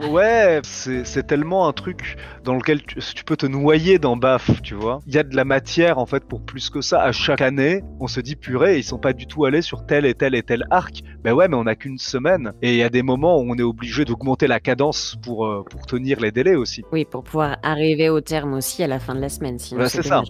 Ouais, c'est tellement un truc dans lequel tu peux te noyer dans BAF, tu vois. Il y a de la matière, en fait, pour plus que ça. À chaque année, on se dit, purée, ils sont pas du tout allés sur tel et tel et tel arc. Ben ouais, mais on n'a qu'une semaine. Et il y a des moments où on est obligé d'augmenter la cadence pour tenir les délais aussi. Oui, pour pouvoir arriver au terme aussi à la fin de la semaine. Sinon c'est ça.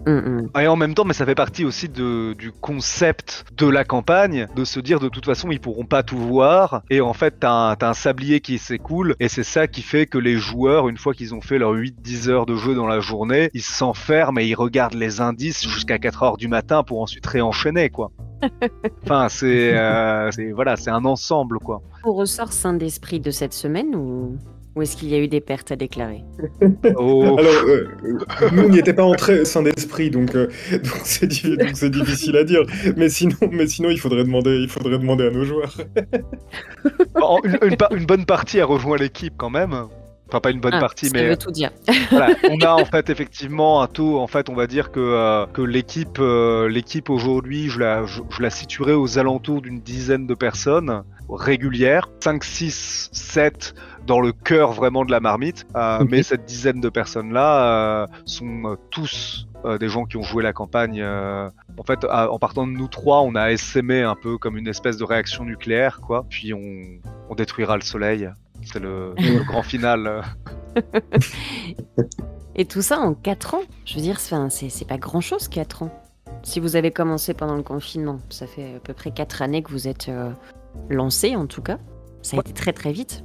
Et en même temps, mais ça fait partie aussi du concept de la campagne, de se dire de toute façon ils pourront pas tout voir, et en fait t'as un sablier qui s'écoule, et c'est ça qui fait que les joueurs, une fois qu'ils ont fait leurs 8-10 heures de jeu dans la journée, ils s'enferment et ils regardent les indices jusqu'à 4 heures du matin pour ensuite réenchaîner, quoi. Enfin, c'est un ensemble, quoi. Au ressort sain d'esprit de cette semaine ou est-ce qu'il y a eu des pertes à déclarer? Alors, nous, on n'y était pas entrés sain d'esprit, donc c'est difficile à dire. Mais sinon, il faudrait demander à nos joueurs. Une bonne partie a rejoint l'équipe quand même. Enfin, pas une bonne partie, ça veut tout dire. Voilà, on a en fait effectivement un taux. En fait, on va dire que l'équipe aujourd'hui, je la situerais aux alentours d'une dizaine de personnes régulières, 5, 6, 7 dans le cœur vraiment de la marmite. Mais cette dizaine de personnes-là sont tous des gens qui ont joué la campagne. En fait, en partant de nous trois, on a essaimé un peu comme une espèce de réaction nucléaire, quoi. Puis on détruira le soleil. C'est le grand final. Et tout ça en 4 ans. Je veux dire, c'est pas grand-chose 4 ans. Si vous avez commencé pendant le confinement, ça fait à peu près 4 années que vous êtes lancé en tout cas. Ça a été très très vite.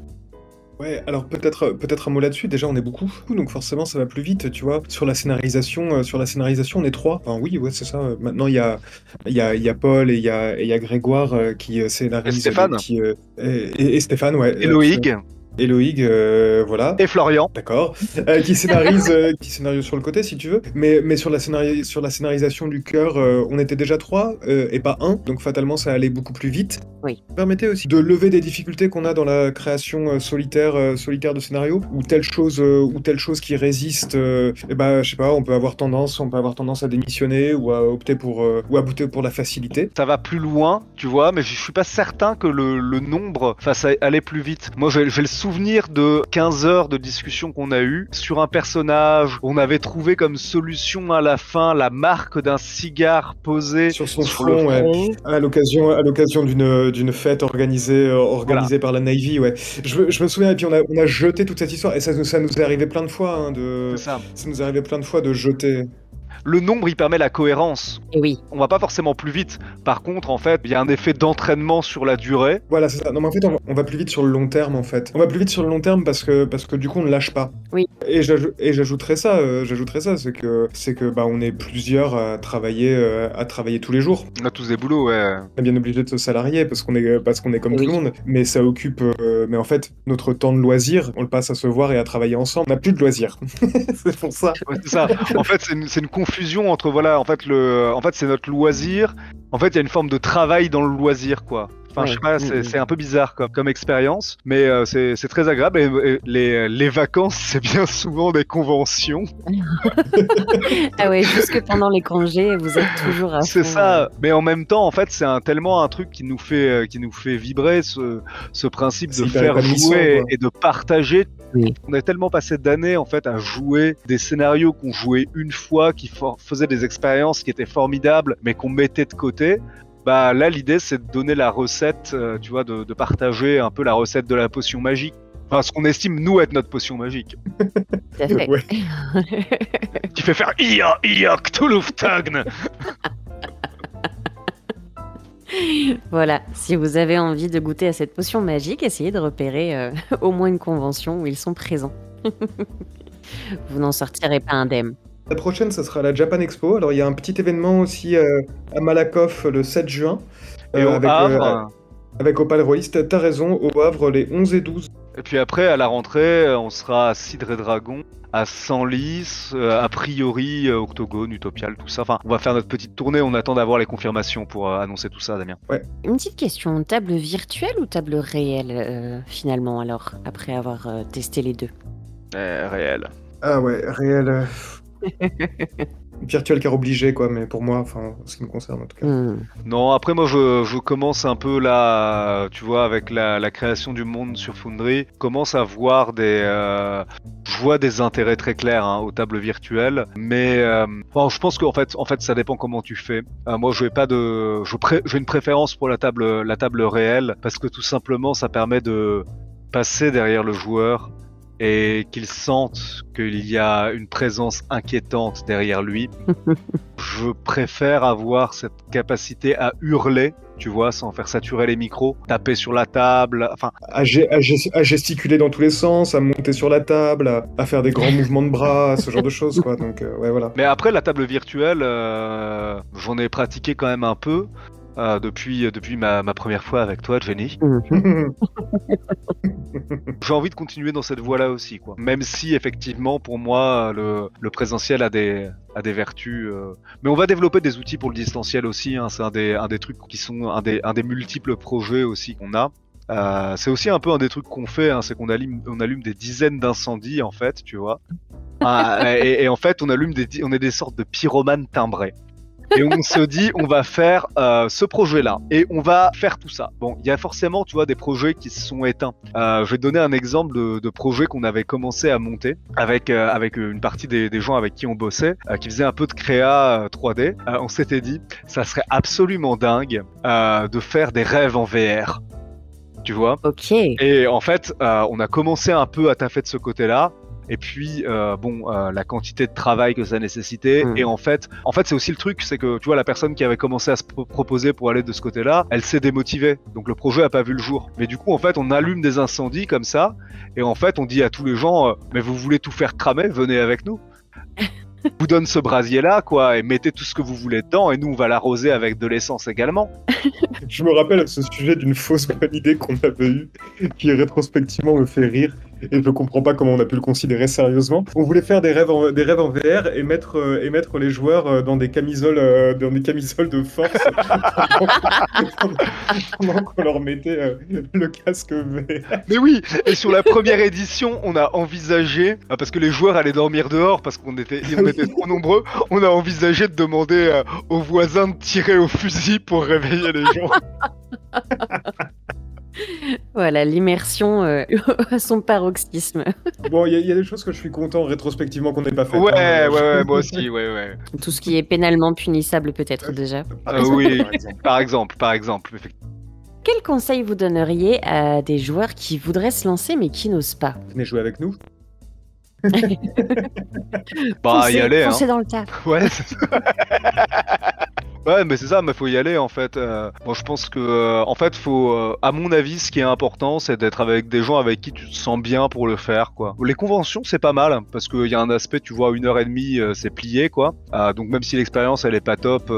Ouais, alors peut-être un mot là-dessus. Déjà, on est beaucoup, donc forcément, ça va plus vite, tu vois. Sur la scénarisation, on est 3. Enfin, oui, ouais, c'est ça. Maintenant, il y a Paul et il y a Grégoire qui scénarisent. Et Stéphane. Et Stéphane, ouais. Et Loïc. Voilà. Et Florian. D'accord. Qui scénarise sur le côté, si tu veux. Mais sur la scénarisation du cœur, on était déjà 3 et pas 1. Donc fatalement, ça allait beaucoup plus vite. Oui. Ça permettait aussi de lever des difficultés qu'on a dans la création solitaire de scénario, ou telle chose qui résiste. Je sais pas, on peut avoir tendance à démissionner ou à opter pour la facilité. Ça va plus loin, tu vois, mais je suis pas certain que le nombre fasse aller plus vite. Moi, j'ai le souvenir souvenir de 15 heures de discussion qu'on a eues sur un personnage. On avait trouvé comme solution à la fin la marque d'un cigare posé Sur son le front, ouais. front. À l'occasion d'une fête organisée par la Navy, ouais. Je me souviens, et puis on a jeté toute cette histoire, et ça nous est arrivé plein de fois, hein, C'est ça. ça nous est arrivé plein de fois de jeter. Le nombre, il permet la cohérence. Et oui. On va pas forcément plus vite. Par contre, en fait, il y a un effet d'entraînement sur la durée. Voilà, c'est ça. Non, mais en fait, on va plus vite sur le long terme, en fait. On va plus vite sur le long terme parce que du coup, on ne lâche pas. Oui. Et j'ajouterais ça, c'est que bah, on est plusieurs à travailler tous les jours. On a tous des boulots, ouais. On est bien obligé de se salarier parce qu'on est comme Oui. tout le monde. Mais ça occupe, mais en fait, notre temps de loisir, on le passe à se voir et à travailler ensemble. On n'a plus de loisirs. C'est pour ça. Ouais, c'est ça. En fait, c'est une confusion entre voilà, en fait c'est notre loisir. En fait, il y a une forme de travail dans le loisir, quoi. Enfin, je sais pas, c'est un peu bizarre comme expérience, mais c'est très agréable. Et les vacances, c'est bien souvent des conventions. Ah ouais, jusque pendant les congés, vous êtes toujours à C'est fond, ça. Mais en même temps, en fait, c'est tellement un truc qui nous fait vibrer ce principe C'est de hyper faire épanouissant, jouer quoi. et de partager. Oui. On a tellement passé d'années en fait à jouer des scénarios qu'on jouait une fois, qui faisaient des expériences qui étaient formidables, mais qu'on mettait de côté. Bah là, l'idée c'est de donner la recette, tu vois, de partager un peu la recette de la potion magique. Enfin, ce qu'on estime nous être notre potion magique. Tout à fait. Ouais. Qui fait faire Ia Cthulhuftagn. Voilà, si vous avez envie de goûter à cette potion magique, essayez de repérer au moins une convention où ils sont présents. Vous n'en sortirez pas indemne. La prochaine, ça sera la Japan Expo. Alors, il y a un petit événement aussi à Malakoff le 7 juin. Et au Havre. Avec Opal Royaliste. T'as raison, au Havre les 11 et 12. Et puis après, à la rentrée, on sera à Cidre et Dragon, à Senlis, a priori Octogone, Utopial, tout ça. Enfin, on va faire notre petite tournée. On attend d'avoir les confirmations pour annoncer tout ça, Damien. Une petite question, table virtuelle ou table réelle finalement alors, après avoir testé les deux? Réel. Ah ouais, réel. Virtuel car obligé, quoi, mais pour moi, enfin, en ce qui me concerne en tout cas. Non, après moi je commence un peu là, tu vois, avec la création du monde sur Foundry, commence à voir je vois des intérêts très clairs aux tables virtuelles, mais je pense qu'en fait ça dépend comment tu fais. Moi j'ai une préférence pour la table réelle parce que tout simplement ça permet de passer derrière le joueur et qu'il sente qu'il y a une présence inquiétante derrière lui. Je préfère avoir cette capacité à hurler, tu vois, sans faire saturer les micros, taper sur la table, enfin... À gesticuler dans tous les sens, à monter sur la table, à faire des grands mouvements de bras, ce genre de choses, quoi, donc ouais, voilà. Mais après, la table virtuelle, j'en ai pratiqué quand même un peu, depuis ma première fois avec toi, Jenny. J'ai envie de continuer dans cette voie-là aussi, quoi. Même si, effectivement, pour moi, le présentiel a des vertus. Mais on va développer des outils pour le distanciel aussi. C'est un des trucs qui sont un des multiples projets aussi qu'on a. C'est aussi un peu un des trucs qu'on fait, c'est qu'on allume des dizaines d'incendies, en fait, tu vois. Et en fait, on est des sortes de pyromanes timbrés. Et on se dit, on va faire ce projet-là, et on va faire tout ça. Bon, il y a forcément, tu vois, des projets qui se sont éteints. Je vais te donner un exemple de projet qu'on avait commencé à monter avec une partie des gens avec qui on bossait, qui faisaient un peu de créa 3D. On s'était dit, ça serait absolument dingue de faire des rêves en VR. Tu vois ? Ok. Et en fait, on a commencé un peu à taffer de ce côté-là. Et puis, la quantité de travail que ça nécessitait. Et en fait, c'est aussi le truc, c'est que, tu vois, la personne qui avait commencé à se proposer pour aller de ce côté-là, elle s'est démotivée. Donc, le projet a pas vu le jour. Mais du coup, en fait, on allume des incendies comme ça. Et en fait, on dit à tous les gens, mais vous voulez tout faire cramer, venez avec nous. Vous donne ce brasier-là, quoi, et mettez tout ce que vous voulez dedans, et nous, on va l'arroser avec de l'essence également. Je me rappelle à ce sujet d'une fausse bonne idée qu'on avait eue, qui rétrospectivement me fait rire, et je comprends pas comment on a pu le considérer sérieusement. On voulait faire des rêves en VR et mettre les joueurs dans des camisoles de force pendant qu'on leur mettait le casque VR. Mais oui, et sur la première édition, on a envisagé, parce que les joueurs allaient dormir dehors parce qu'on était trop nombreux, on a envisagé de demander aux voisins de tirer au fusil pour réveiller les gens. Voilà, l'immersion à son paroxysme. Bon, il y a des choses que je suis content rétrospectivement qu'on n'ait pas faites. Ouais, moi aussi, ouais. Tout ce qui est pénalement punissable peut-être déjà. Oui, Par exemple. par exemple, effectivement. Quel conseil vous donneriez à des joueurs qui voudraient se lancer mais qui n'osent pas? Venez jouer avec nous. Bah, y aller, hein. Foncez dans le tas. Ouais, c'est ça. Ouais, mais c'est ça, mais faut y aller en fait. Moi, je pense que, en fait, faut, à mon avis, ce qui est important, c'est d'être avec des gens avec qui tu te sens bien pour le faire, quoi. Les conventions, c'est pas mal parce qu'il y a un aspect, tu vois, 1h30, c'est plié, quoi. Donc même si l'expérience, elle est pas top,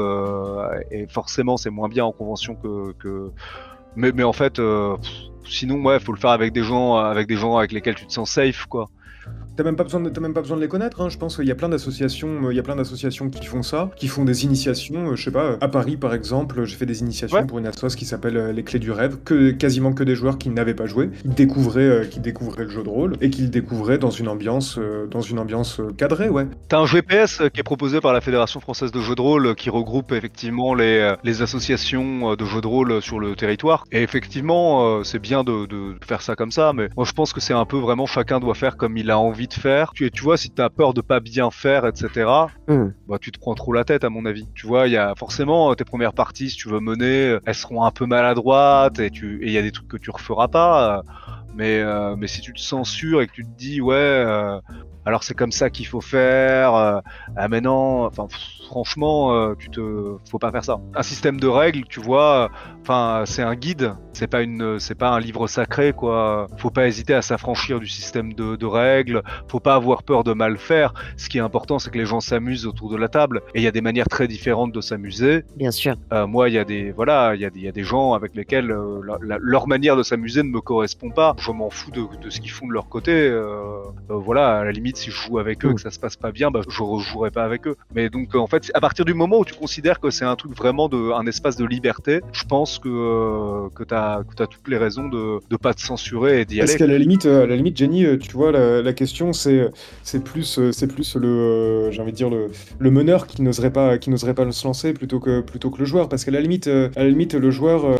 et forcément, c'est moins bien en convention que... Mais en fait, sinon, ouais, faut le faire avec des gens avec lesquels tu te sens safe, quoi. T'as même pas besoin de les connaître, hein. Je pense qu'il y a plein d'associations qui font ça, qui font des initiations. Je sais pas, à Paris par exemple, j'ai fait des initiations pour une association qui s'appelle Les Clés du Rêve, quasiment que des joueurs qui n'avaient pas joué, qui découvraient le jeu de rôle et qui le découvraient dans une ambiance cadrée, ouais. T'as un GPS qui est proposé par la Fédération française de jeux de rôle qui regroupe effectivement les associations de jeux de rôle sur le territoire. Et effectivement, c'est bien de faire ça comme ça, mais moi je pense que c'est un peu vraiment chacun doit faire comme il a envie de faire. Tu vois, si t'as peur de pas bien faire, etc., bah, tu te prends trop la tête à mon avis. Tu vois, il y a forcément tes premières parties, si tu veux mener, elles seront un peu maladroites et il y a des trucs que tu referas pas. Mais si tu te sens sûr et que tu te dis alors c'est comme ça qu'il faut faire, ah mais non, enfin franchement, faut pas faire ça. Un système de règles, tu vois, enfin c'est un guide, c'est pas un livre sacré, quoi. Faut pas hésiter à s'affranchir du système de règles, faut pas avoir peur de mal faire. Ce qui est important, c'est que les gens s'amusent autour de la table, et il y a des manières très différentes de s'amuser. Bien sûr. Moi, il y a des gens avec lesquels leur manière de s'amuser ne me correspond pas. Je m'en fous de ce qu'ils font de leur côté. Voilà, à la limite, si je joue avec eux, que ça se passe pas bien, bah, je rejouerai pas avec eux. Mais donc, en fait, à partir du moment où tu considères que c'est un truc vraiment un espace de liberté, je pense que t'as toutes les raisons de pas te censurer et d'y aller. Parce qu'à la limite, Jenny, tu vois, la question, c'est plus j'ai envie de dire le meneur qui n'oserait pas se lancer plutôt que le joueur. Parce qu'à la limite, le joueur,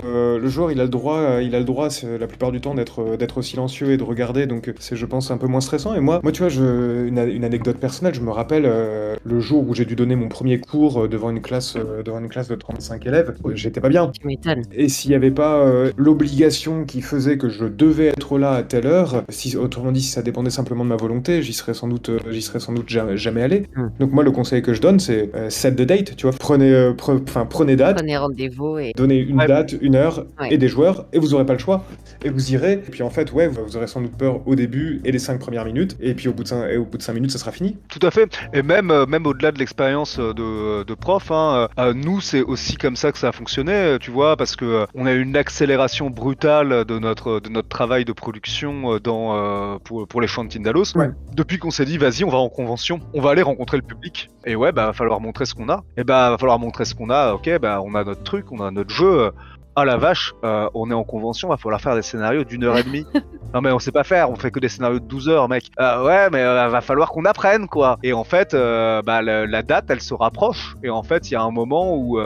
il a le droit, la plupart du temps d'être silencieux et de regarder. Donc, c'est, je pense, un peu moins stressant. Et moi, tu vois, une anecdote personnelle, je me rappelle le jour où j'ai dû donner mon premier cours devant une classe de 35 élèves, j'étais pas bien. Tu m'étonnes. Et s'il n'y avait pas l'obligation qui faisait que je devais être là à telle heure, autrement dit, si ça dépendait simplement de ma volonté, j'y serais sans doute jamais allé. Donc moi, le conseil que je donne, c'est set the date, tu vois, prenez date, Prenez rendez-vous et... donnez une date, une heure Ouais. et des joueurs, et vous aurez pas le choix. Et vous irez, et puis en fait, ouais, vous aurez sans doute peur au début et les 5 premières minutes, et puis au bout de 5 minutes, ça sera fini. Tout à fait. Et même au-delà de l'expérience de prof, hein, nous, c'est aussi comme ça que ça a fonctionné, tu vois, parce que on a eu une accélération brutale de notre travail de production pour les chants de Tindalos. Ouais. Depuis qu'on s'est dit, vas-y, on va en convention, on va aller rencontrer le public. Et ouais, bah, va falloir montrer ce qu'on a. Et bah, va falloir montrer ce qu'on a. Ok, bah, on a notre truc, on a notre jeu. Ah la vache, on est en convention, va falloir faire des scénarios d'1h30. Non mais on sait pas faire, on fait que des scénarios de 12 heures, mec. Ouais, mais va falloir qu'on apprenne, quoi. Et en fait, la date, elle se rapproche. Et en fait, il y a un moment où...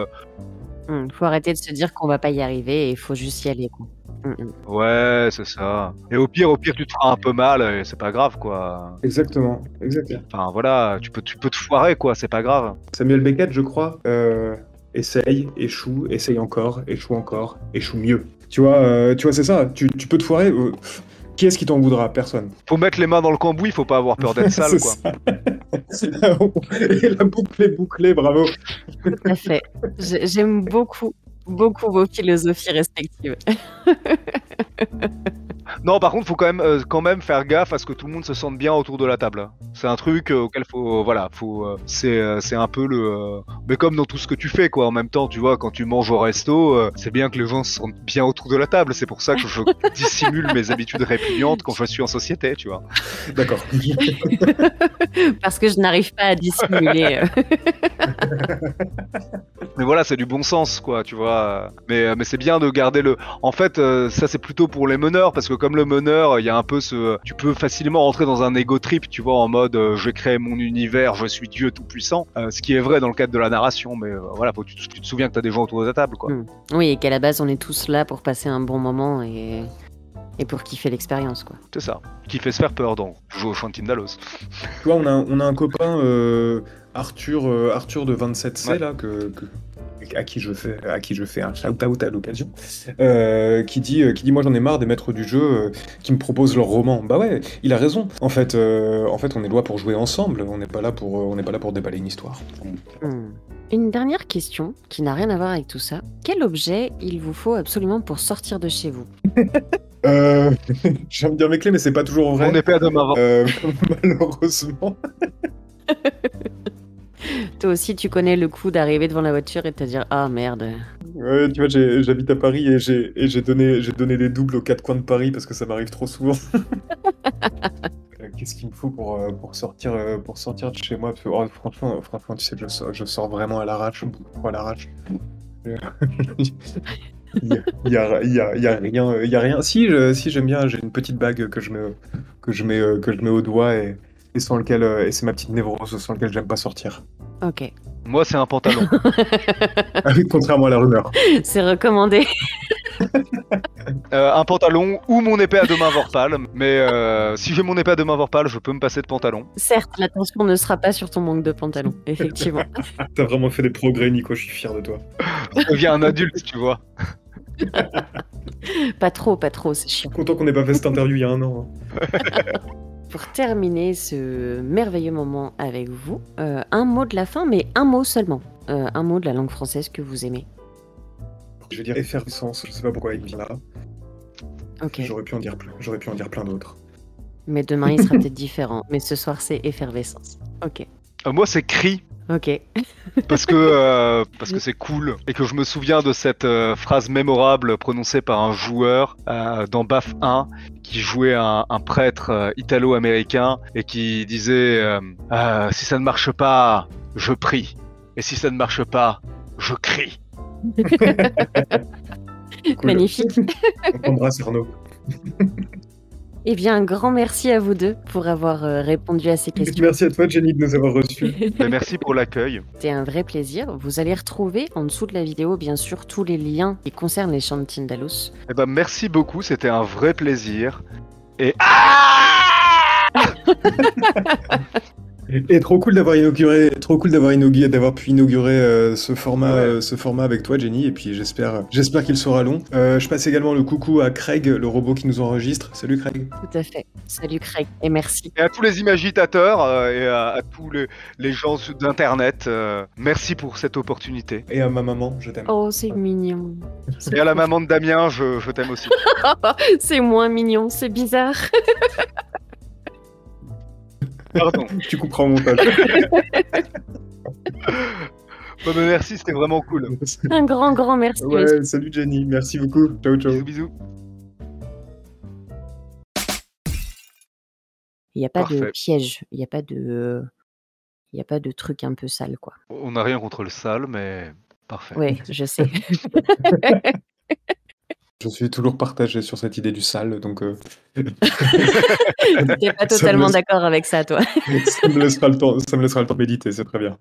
Faut arrêter de se dire qu'on va pas y arriver et il faut juste y aller, quoi. Ouais, c'est ça. Et au pire, tu te feras un peu mal, et c'est pas grave, quoi. Exactement. Enfin voilà, tu peux te foirer, quoi, c'est pas grave. Samuel Beckett, je crois, essaye, échoue, essaye encore, échoue mieux. Tu vois, c'est ça, tu peux te foirer. Qui est-ce qui t'en voudra? Personne. Faut mettre les mains dans le cambouis, faut pas avoir peur d'être sale, quoi. Et la boucle est bouclée, bravo. Tout à fait. J'aime beaucoup vos philosophies respectives. Non, par contre, faut quand même faire gaffe à ce que tout le monde se sente bien autour de la table. C'est un truc auquel c'est un peu mais comme dans tout ce que tu fais, quoi. En même temps, tu vois, quand tu manges au resto, c'est bien que les gens se sentent bien autour de la table. C'est pour ça que je dissimule mes habitudes répugnantes quand je suis en société, tu vois. D'accord. Parce que je n'arrive pas à dissimuler. Mais voilà, c'est du bon sens, quoi, tu vois. Mais c'est bien de garder En fait, ça c'est plutôt pour les meneurs, parce que comme comme le meneur, il y a un peu tu peux facilement rentrer dans un ego trip, tu vois, en mode je crée mon univers, je suis Dieu tout puissant, ce qui est vrai dans le cadre de la narration, mais voilà, faut que tu te souviens que t'as des gens autour de ta table, quoi. Oui, et qu'à la base, on est tous là pour passer un bon moment et pour kiffer l'expérience, quoi. C'est ça, qui fait se faire peur dans jouer au chant de Tindalos. Tu vois, on a un copain, Arthur de 27C, Ouais. là, à qui je fais un shout-out à l'occasion, qui dit moi j'en ai marre des maîtres du jeu qui me proposent leur roman. Bah ouais, il a raison. En fait, on est là pour jouer ensemble. On n'est pas là pour déballer une histoire. Une dernière question qui n'a rien à voir avec tout ça. Quel objet il vous faut absolument pour sortir de chez vous? J'aime bien mes clés, mais c'est pas toujours vrai. Mon épée à deux mains. Malheureusement. Toi aussi, tu connais le coup d'arriver devant la voiture et de te dire « Ah, merde !» Ouais, tu vois, j'habite à Paris et j'ai donné des doubles aux quatre coins de Paris parce que ça m'arrive trop souvent. Qu'est-ce qu'il me faut pour sortir de chez moi? Parce que, oh, franchement, tu sais, je sors vraiment à l'arrache, beaucoup à l'arrache. Il y a rien. Si j'aime bien, j'ai une petite bague que je mets au doigt et sans lequel et c'est ma petite névrose sans lequel j'aime pas sortir. Ok. Moi, c'est un pantalon. Ah oui, contrairement à la rumeur. C'est recommandé. Un pantalon ou mon épée à deux mains Vorpal. Mais si j'ai mon épée à deux mains Vorpal, je peux me passer de pantalon. Certes, l'attention ne sera pas sur ton manque de pantalon, effectivement. T'as vraiment fait des progrès, Nico, je suis fier de toi. Je deviens un adulte, tu vois. Pas trop, c'est chiant. Content qu'on n'ait pas fait cette interview il y a un an. Pour terminer ce merveilleux moment avec vous, un mot de la fin, mais un mot seulement. Un mot de la langue française que vous aimez. Je veux dire effervescence, je sais pas pourquoi il vient là. Ok. J'aurais pu en dire plein d'autres. Mais demain, il sera peut-être différent. Mais ce soir, c'est effervescence. Ok. Moi, c'est cri. Ok. Parce que c'est cool et que je me souviens de cette phrase mémorable prononcée par un joueur dans BAF 1 qui jouait un prêtre italo-américain et qui disait si ça ne marche pas, je prie, et si ça ne marche pas, je crie. Cool. Magnifique. On embrasse Arnaud. Eh bien, un grand merci à vous deux pour avoir répondu à ces questions. Merci à toi, Jenny, de nous avoir reçus. Et merci pour l'accueil. C'était un vrai plaisir. Vous allez retrouver en dessous de la vidéo, bien sûr, tous les liens qui concernent les chants de Tindalos. Eh ben, merci beaucoup, c'était un vrai plaisir. Et Et trop cool d'avoir pu inaugurer ce format avec toi, Jenny. Et puis j'espère qu'il sera long. Je passe également le coucou à Craig, le robot qui nous enregistre. Salut Craig. Tout à fait. Salut Craig et merci. Et à tous les imagitateurs et à tous les gens d'internet, merci pour cette opportunité. Et à ma maman, je t'aime. Oh, c'est mignon. Et à la maman de Damien, je t'aime aussi. C'est moins mignon, c'est bizarre. Pardon. Tu couperas au montage. Bon, mais merci, c'était vraiment cool. Un grand merci. Ouais, salut Jenny, merci beaucoup. Ciao, ciao. Bisous, bisous. Il n'y a pas de Parfait. piège, il n'y a pas de truc un peu sale, quoi. On n'a rien contre le sale, mais parfait. Ouais, je sais. Je suis toujours partagé sur cette idée du sale, donc T'es pas totalement d'accord avec ça, toi. ça me laissera le temps de méditer, c'est très bien.